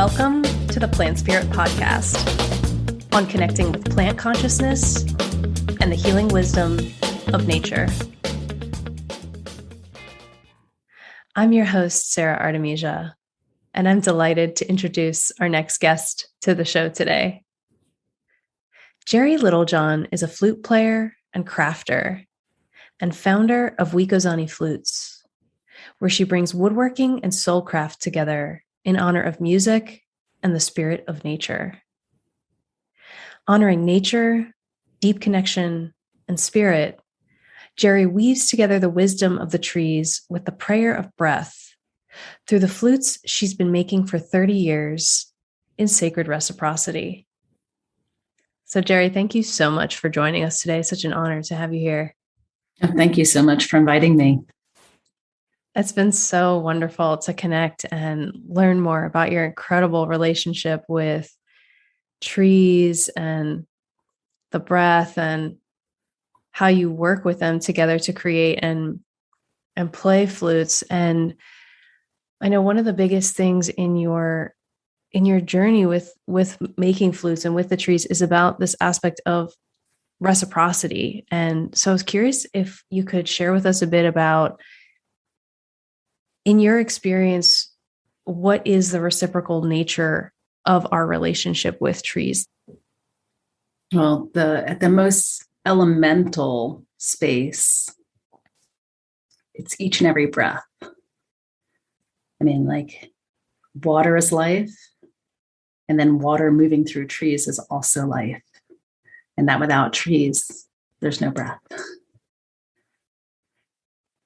Welcome to the Plant Spirit Podcast on connecting with plant consciousness and the healing wisdom of nature. I'm your host, Sara Artemisia, and I'm delighted to introduce our next guest to the show today. Geri Littlejohn is a flute player and crafter and founder of Wicozani Flutes, where she brings woodworking and soulcraft together in honor of music and the spirit of nature. Honoring nature, deep connection, and spirit, Geri weaves together the wisdom of the trees with the prayer of breath through the flutes she's been making for 30 years in sacred reciprocity. So, Geri, thank you so much for joining us today. Such an honor to have you here. Thank you so much for inviting me. It's been so wonderful to connect and learn more about your incredible relationship with trees and the breath and how you work with them together to create and play flutes. And I know one of the biggest things in your journey with making flutes and with the trees is about this aspect of reciprocity. And so I was curious if you could share with us a bit about, in your experience, what is the reciprocal nature of our relationship with trees? Well, at the most elemental space, it's each and every breath. I mean, like, water is life, and then water moving through trees is also life. And that without trees, there's no breath.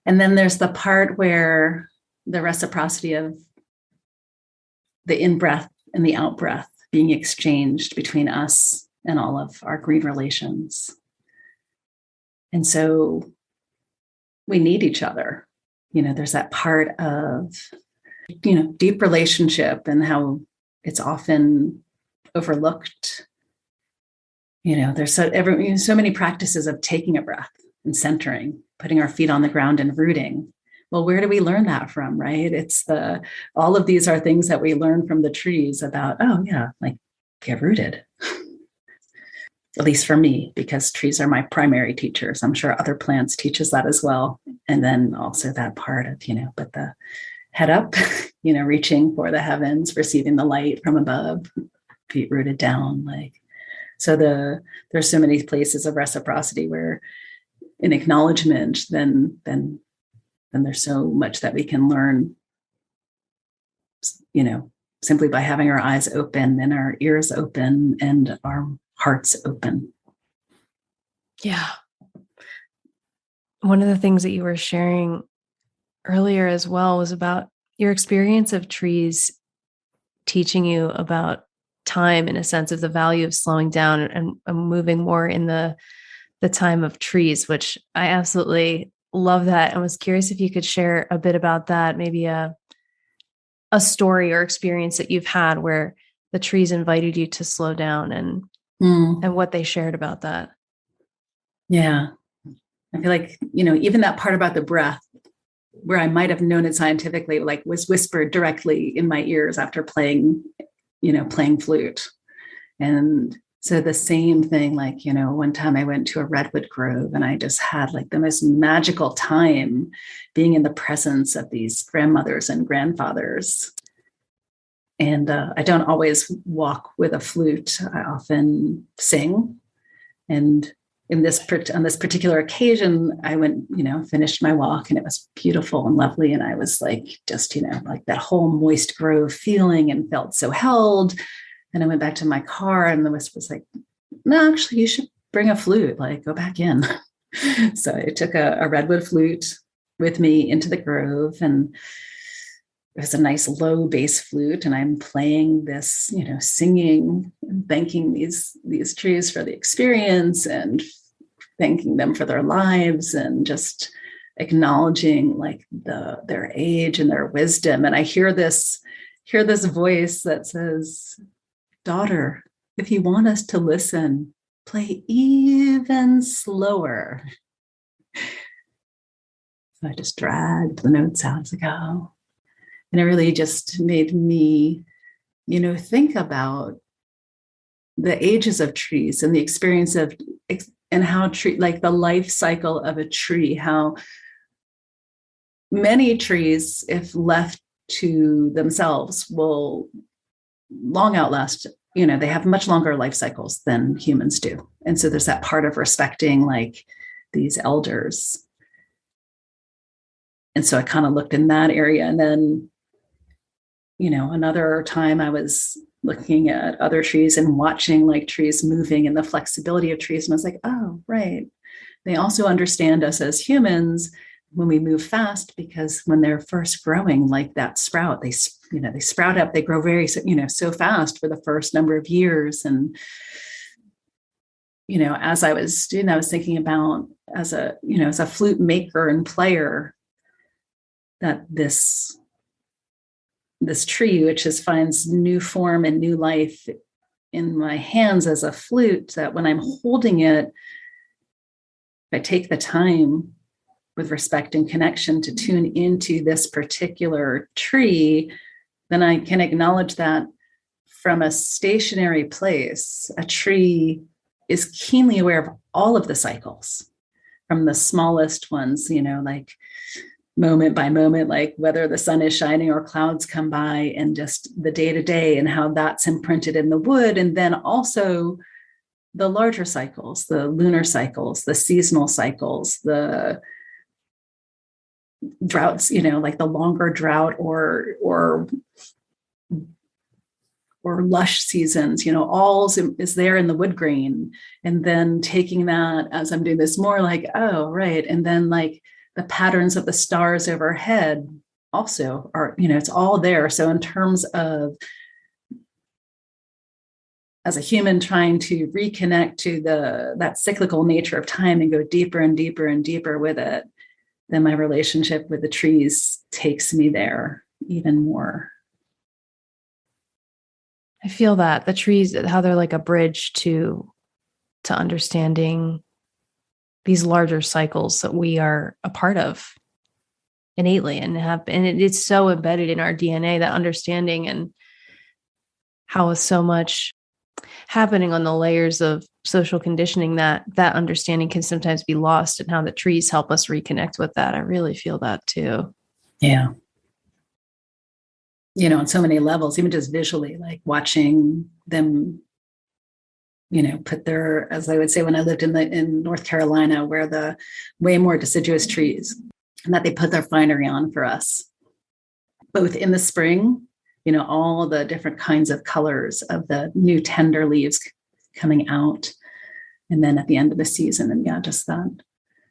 And then there's the part where the reciprocity of the in-breath and the out-breath being exchanged between us and all of our green relations. And so we need each other. You know, there's that part of, deep relationship and how it's often overlooked. There's so many practices of taking a breath and centering, putting our feet on the ground and rooting. Well, where do we learn that from, right? All of these are things that we learn from the trees about, get rooted. At least for me, because trees are my primary teachers. I'm sure other plants teach us that as well. And then also that part of, put the head up, reaching for the heavens, receiving the light from above, feet rooted down. So there's so many places of reciprocity where in acknowledgement, then there's so much that we can learn, simply by having our eyes open and our ears open and our hearts open. Yeah. One of the things that you were sharing earlier as well was about your experience of trees teaching you about time, in a sense of the value of slowing down and moving more in the time of trees, which I absolutely love that. And was curious if you could share a bit about that, maybe a story or experience that you've had where the trees invited you to slow down and what they shared about that. Yeah. I feel like, even that part about the breath, where I might have known it scientifically, was whispered directly in my ears after playing flute. And so the same thing, one time I went to a redwood grove and I just had the most magical time being in the presence of these grandmothers and grandfathers. And I don't always walk with a flute. I often sing. And on this particular occasion, I went, finished my walk and it was beautiful and lovely. And I was that whole moist grove feeling and felt so held. And I went back to my car and the whisper was like, no, actually, you should bring a flute, go back in. So I took a redwood flute with me into the grove, and it was a nice low bass flute. And I'm playing this, singing and thanking these trees for the experience and thanking them for their lives and just acknowledging their age and their wisdom. And I hear this voice that says, daughter, if you want us to listen, play even slower. So I just dragged the notes out. I was like, oh. And it really just made me think about the ages of trees and the experience of, and how like the life cycle of a tree, how many trees, if left to themselves, will long outlast, they have much longer life cycles than humans do. And so there's that part of respecting like these elders. And so I kind of looked in that area. And then, another time I was looking at other trees and watching like trees moving and the flexibility of trees. And I was like, oh, right. They also understand us as humans when we move fast, because when they're first growing, like that sprout, they sprout up, they grow very, so fast for the first number of years. And, as I was doing that, I was thinking about as a flute maker and player, that this tree, which finds new form and new life in my hands as a flute, that when I'm holding it, if I take the time with respect and connection to tune into this particular tree, then I can acknowledge that from a stationary place, a tree is keenly aware of all of the cycles, from the smallest ones, like moment by moment, like whether the sun is shining or clouds come by, and just the day to day and how that's imprinted in the wood. And then also the larger cycles, the lunar cycles, the seasonal cycles, the droughts, like the longer drought or lush seasons, all is there in the wood grain. And then taking that as I'm doing this more like, oh, right. And then like the patterns of the stars overhead also are, it's all there. So in terms of, as a human trying to reconnect to that cyclical nature of time and go deeper and deeper and deeper with it, then my relationship with the trees takes me there even more. I feel that the trees, how they're like a bridge to understanding these larger cycles that we are a part of innately and it's so embedded in our DNA, that understanding, and how with so much happening on the layers of social conditioning, that understanding can sometimes be lost, and how the trees help us reconnect with that. I really feel that too. Yeah. On so many levels, even just visually, like watching them, put their, as I would say, when I lived in North Carolina, where the way more deciduous trees, and that they put their finery on for us, both in the spring, all the different kinds of colors of the new tender leaves coming out. And then at the end of the season, and just that,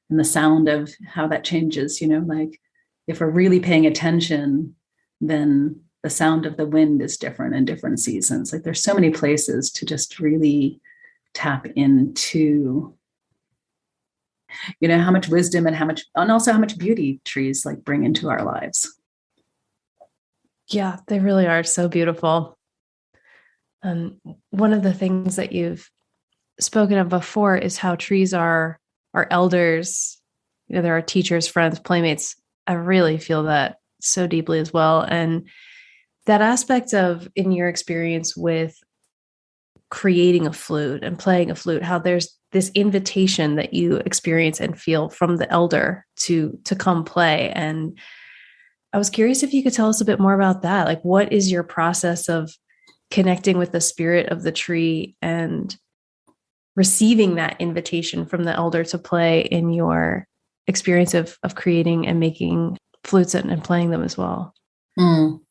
and the sound of how that changes, like if we're really paying attention, then the sound of the wind is different in different seasons. Like there's so many places to just really tap into, how much wisdom and also how much beauty trees like bring into our lives. Yeah, they really are so beautiful. One of the things that you've spoken of before is how trees are our elders. They're our teachers, friends, playmates. I really feel that so deeply as well. And that aspect of, in your experience with creating a flute and playing a flute, how there's this invitation that you experience and feel from the elder to come play. And I was curious if you could tell us a bit more about that. Like, what is your process of connecting with the spirit of the tree and receiving that invitation from the elder to play in your experience of creating and making flutes and playing them as well? Mm.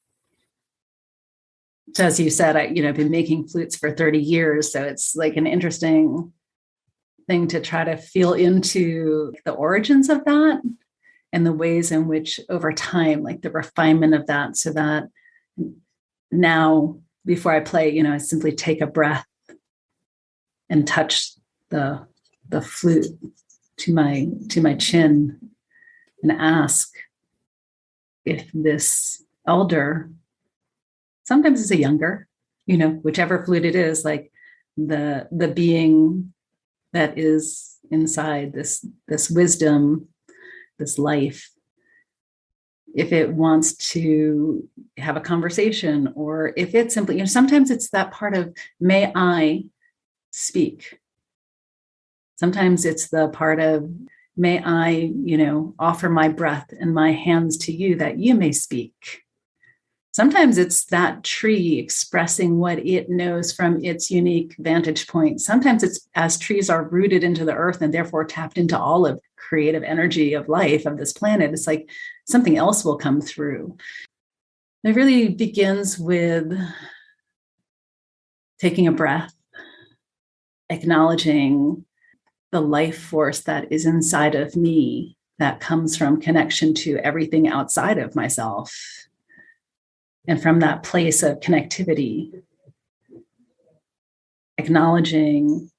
So as you said, I've been making flutes for 30 years. So it's like an interesting thing to try to feel into the origins of that and the ways in which over time, like the refinement of that, so that now before I play, I simply take a breath and touch the flute to my chin and ask if this elder, sometimes it's a younger, whichever flute it is, like the being that is inside this wisdom, this life, if it wants to have a conversation, or if it's simply, sometimes it's that part of, may I speak? Sometimes it's the part of, may I, offer my breath and my hands to you that you may speak. Sometimes it's that tree expressing what it knows from its unique vantage point. Sometimes it's as trees are rooted into the earth and therefore tapped into all of creative energy of life of this planet. It's like something else will come through. It really begins with taking a breath, acknowledging the life force that is inside of me that comes from connection to everything outside of myself. And from that place of connectivity, acknowledging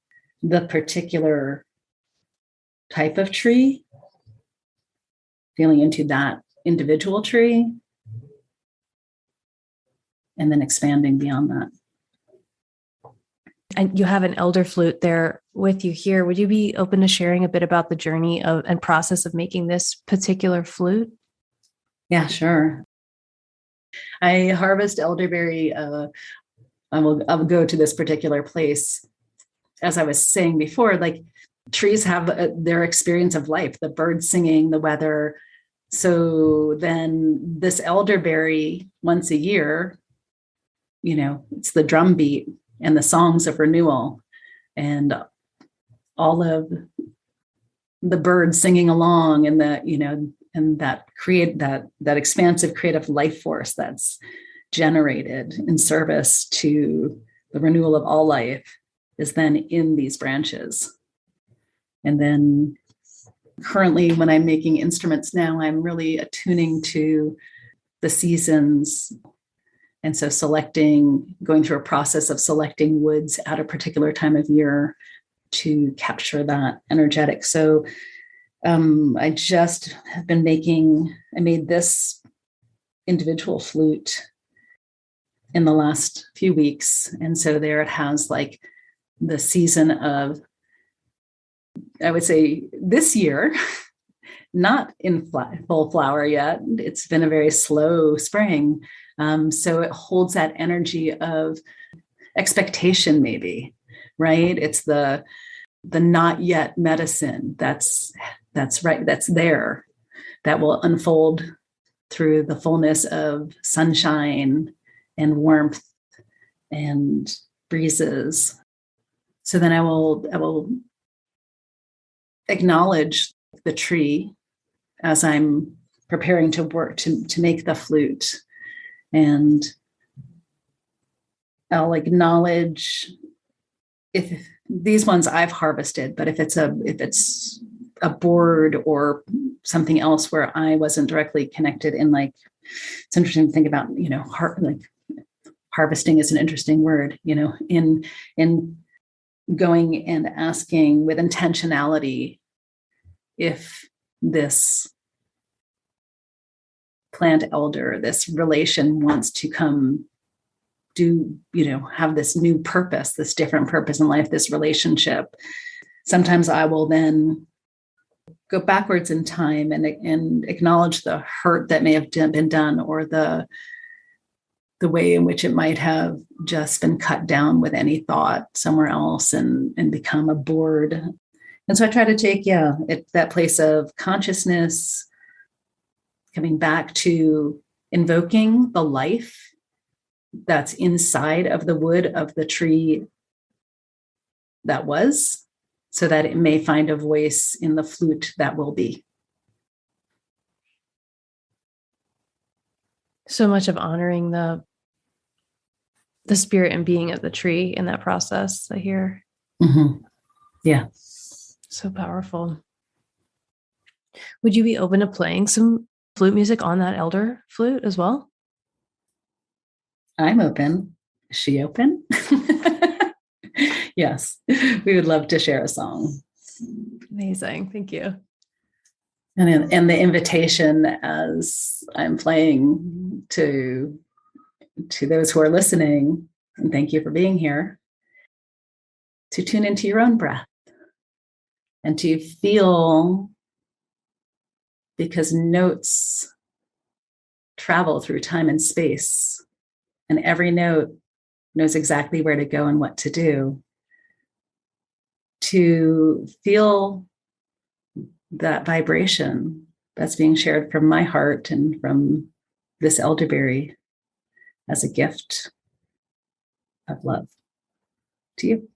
the particular type of tree, feeling into that individual tree, and then expanding beyond that. And you have an elder flute there with you here. Would you be open to sharing a bit about the journey of and process of making this particular flute? Yeah, sure. I harvest elderberry. I'll go to this particular place. As I was saying before, like trees have their experience of life, the birds singing, the weather. So then this elderberry once a year, it's the drum beat and the songs of renewal and all of the birds singing along, and and that expansive creative life force that's generated in service to the renewal of all life is then in these branches. And then currently when I'm making instruments now, I'm really attuning to the seasons. And so going through a process of selecting woods at a particular time of year to capture that energetic. So I just have been I made this individual flute in the last few weeks. And so there it has like the season of, I would say this year, not in full flower yet. It's been a very slow spring. So it holds that energy of expectation, maybe, right? It's the not yet medicine that's right, that's there, that will unfold through the fullness of sunshine and warmth and breezes. So then I will acknowledge the tree as I'm preparing to work to make the flute. And I'll acknowledge if these ones I've harvested, but if it's a board or something else where I wasn't directly connected in, like, it's interesting to think about, harvesting is an interesting word, in going and asking with intentionality if this plant elder, this relation wants to come have this new purpose, this different purpose in life, this relationship. Sometimes I will then go backwards in time and acknowledge the hurt that may have been done, or the way in which it might have just been cut down with any thought somewhere else and become a board. And so I try to take, that place of consciousness, coming back to invoking the life that's inside of the wood of the tree that was, so that it may find a voice in the flute that will be. So much of honoring the spirit and being of the tree in that process, I hear. Mm-hmm. Yeah. So powerful. Would you be open to playing some flute music on that elder flute as well? I'm open. Is she open? Yes, we would love to share a song. Amazing. Thank you. And the invitation as I'm playing to those who are listening, and thank you for being here, to tune into your own breath and to feel, because notes travel through time and space, and every note knows exactly where to go and what to do, to feel that vibration that's being shared from my heart and from this elderberry as a gift of love to you.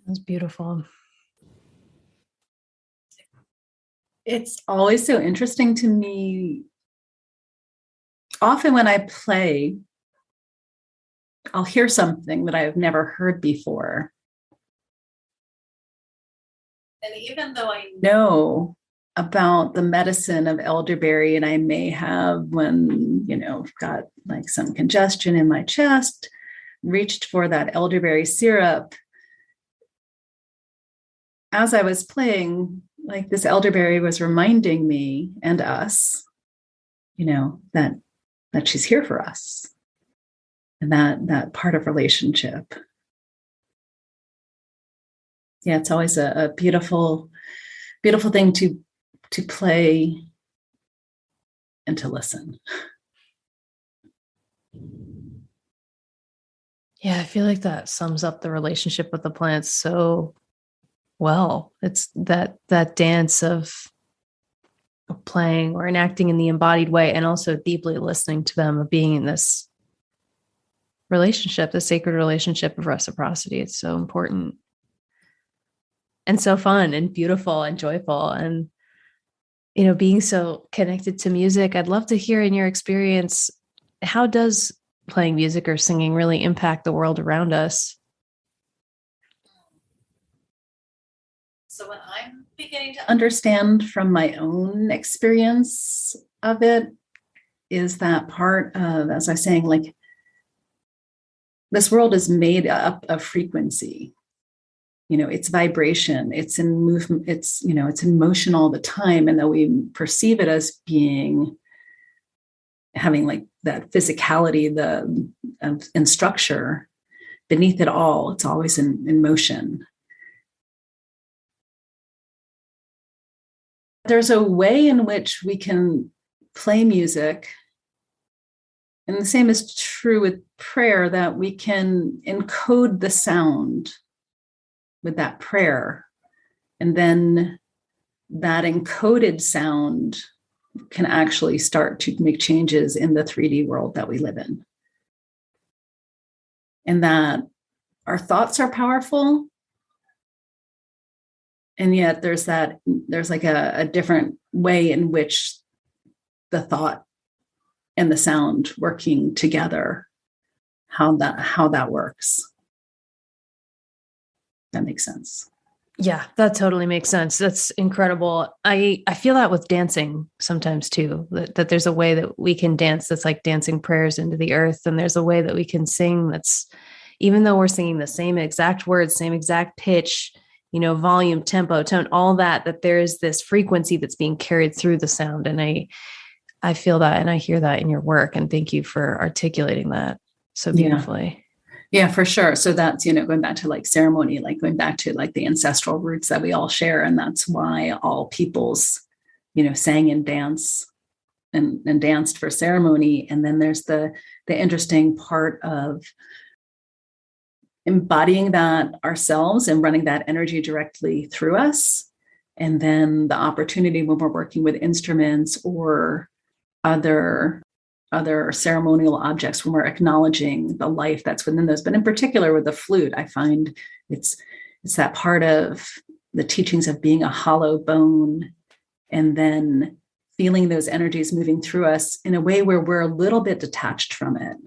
That's beautiful. It's always so interesting to me. Often when I play, I'll hear something that I've never heard before. And even though I know about the medicine of elderberry, and I may have, when, got like some congestion in my chest, reached for that elderberry syrup, as I was playing, like this elderberry was reminding me and us, that she's here for us, and that part of relationship. Yeah, it's always a beautiful, beautiful thing to play and to listen. Yeah, I feel like that sums up the relationship with the plants so well. It's that dance of playing or enacting in the embodied way, and also deeply listening to them, of being in this relationship, the sacred relationship of reciprocity. It's so important and so fun and beautiful and joyful, and being so connected to music. I'd love to hear, in your experience, how does playing music or singing really impact the world around us? So when I'm beginning to understand from my own experience of it, is that part of, as I was saying, like, this world is made up of frequency. It's vibration, it's in movement, it's in motion all the time. And though we perceive it as having like that physicality, and structure, beneath it all, it's always in motion. There's a way in which we can play music, and the same is true with prayer, that we can encode the sound with that prayer, and then that encoded sound can actually start to make changes in the 3D world that we live in. And that our thoughts are powerful, and yet there's like a different way in which the thought and the sound working together, how that works. That makes sense. Yeah, that totally makes sense. That's incredible. I feel that with dancing sometimes too, that there's a way that we can dance that's like dancing prayers into the earth. And there's a way that we can sing that's, even though we're singing the same exact words, same exact pitch, volume, tempo, tone, all that, that there is this frequency that's being carried through the sound. And I feel that and I hear that in your work. And thank you for articulating that so beautifully. Yeah, for sure. So that's, going back to like ceremony, like going back to like the ancestral roots that we all share. And that's why all peoples, sang and dance and danced for ceremony. And then there's the interesting part of embodying that ourselves and running that energy directly through us. And then the opportunity when we're working with instruments or other ceremonial objects, when we're acknowledging the life that's within those. But in particular with the flute, I find it's that part of the teachings of being a hollow bone and then feeling those energies moving through us in a way where we're a little bit detached from it.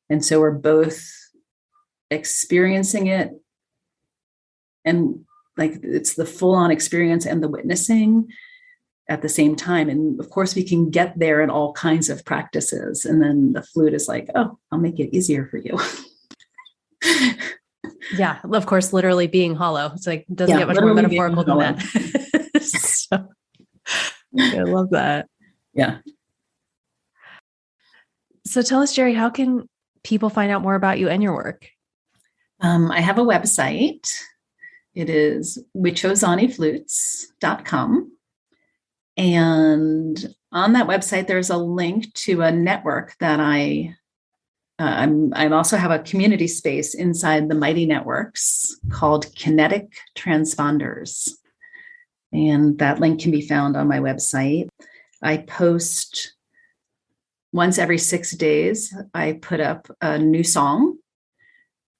And so we're both experiencing it, and like it's the full-on experience and the witnessing at the same time. And of course we can get there in all kinds of practices. And then the flute is like, oh, I'll make it easier for you. Yeah. Of course, literally being hollow. It's like, doesn't get much more metaphorical than that. So, I love that. Yeah. So tell us, Geri, how can people find out more about you and your work? I have a website. It is wicozaniflutes.com. And on that website, there's a link to a network that I also have a community space inside the Mighty Networks called Kinetic Transponders. And that link can be found on my website. I post once every 6 days. I put up a new song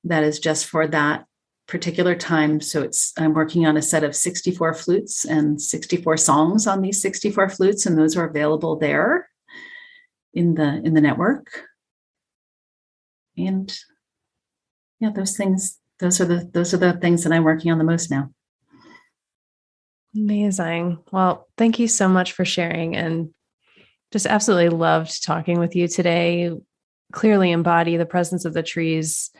that is just for that particular time. So I'm working on a set of 64 flutes and 64 songs on these 64 flutes, and those are available there in the network. And yeah, those are the things that I'm working on the most now. Amazing. Well, thank you so much for sharing, and just absolutely loved talking with you today. Clearly embody the presence of the trees,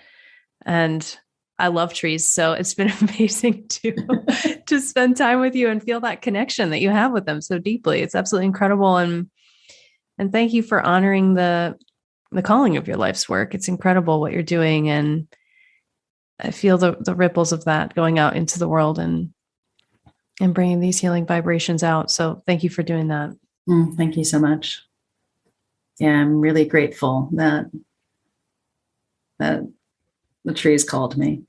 and I love trees. So it's been amazing to spend time with you and feel that connection that you have with them so deeply. It's absolutely incredible. And thank you for honoring the calling of your life's work. It's incredible what you're doing. And I feel the ripples of that going out into the world and bringing these healing vibrations out. So thank you for doing that. Thank you so much. Yeah, I'm really grateful that the trees called me.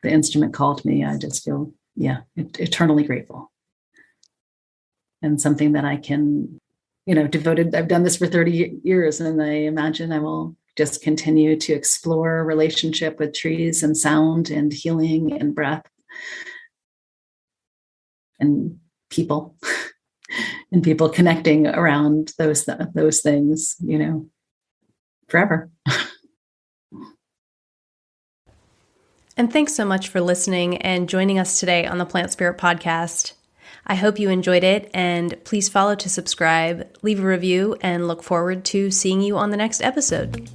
The instrument called me. I just feel, eternally grateful. And something that I can, devoted. I've done this for 30 years, and I imagine I will just continue to explore relationship with trees and sound and healing and breath and people and people connecting around those things, forever. And thanks so much for listening and joining us today on the Plant Spirit Podcast. I hope you enjoyed it, and please follow to subscribe, leave a review, and look forward to seeing you on the next episode.